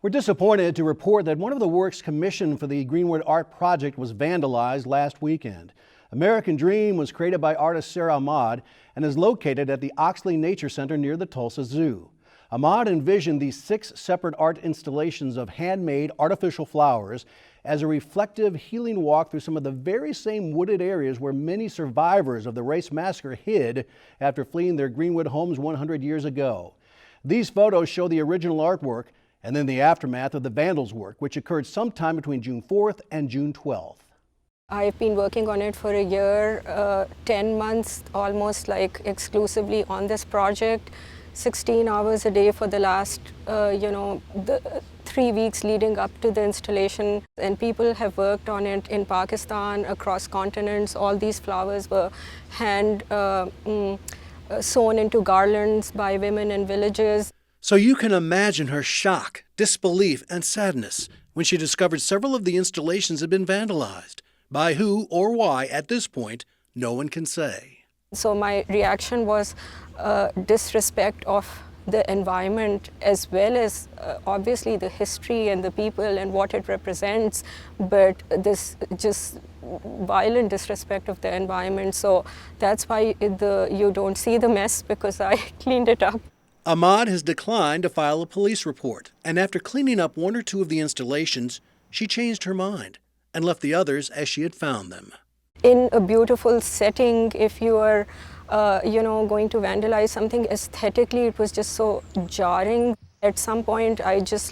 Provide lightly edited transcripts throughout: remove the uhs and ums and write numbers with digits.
We're disappointed to report that one of the works commissioned for the Greenwood Art Project was vandalized last weekend. American Dream was created by artist Sarah Ahmad and is located at the Oxley Nature Center near the Tulsa Zoo. Ahmad envisioned these 6 separate art installations of handmade artificial flowers as a reflective, healing walk through some of the very same wooded areas where many survivors of the race massacre hid after fleeing their Greenwood homes 100 years ago. These photos show the original artwork and then the aftermath of the vandals' work, which occurred sometime between June 4th and June 12th. I've been working on it for a year, 10 months almost, like exclusively on this project, 16 hours a day for the last, the 3 weeks leading up to the installation. And people have worked on it in Pakistan, across continents. All these flowers were hand sewn into garlands by women in villages. So you can imagine her shock, disbelief, and sadness when she discovered several of the installations had been vandalized. By who or why, at this point, no one can say. So my reaction was disrespect of the environment, as well as obviously the history and the people and what it represents, but this just violent disrespect of the environment. So that's why you don't see the mess, because I cleaned it up. Ahmad has declined to file a police report, and after cleaning up 1 or 2 of the installations, she changed her mind and left the others as she had found them. In a beautiful setting, if you are, going to vandalize something aesthetically, it was just so jarring. At some point, I just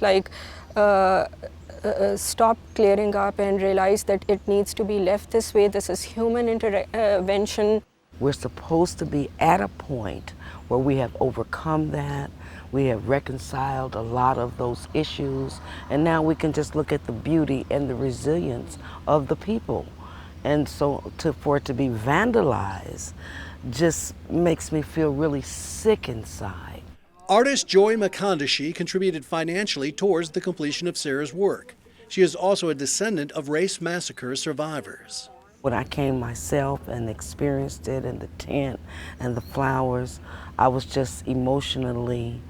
stopped clearing up and realized that it needs to be left this way. This is human intervention. We're supposed to be at a point where we have overcome that. We have reconciled a lot of those issues, and now we can just look at the beauty and the resilience of the people. And so for it to be vandalized just makes me feel really sick inside. Artist Joy Makandashi contributed financially towards the completion of Sarah's work. She is also a descendant of race massacre survivors. When I came myself and experienced it, and the tent and the flowers, I was just emotionally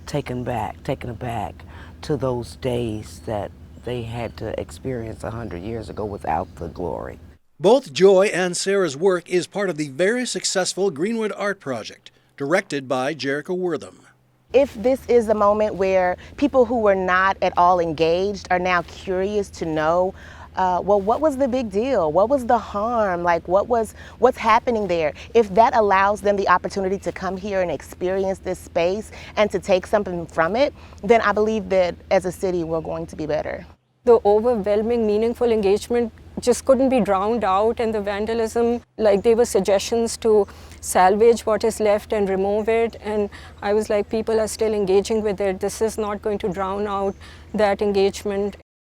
taken aback to those days that they had to experience 100 years ago without the glory. Both Joy and Sarah's work is part of the very successful Greenwood Art Project, directed by Jericho Wortham. If this is a moment where people who were not at all engaged are now curious to know, well, what was the big deal? What was the harm? Like, what's happening there? If that allows them the opportunity to come here and experience this space and to take something from it, then I believe that as a city, we're going to be better. The overwhelming, meaningful engagement just couldn't be drowned out in the vandalism. Like, there were suggestions to salvage what is left and remove it, and I was like, people are still engaging with it. This is not going to drown out that engagement.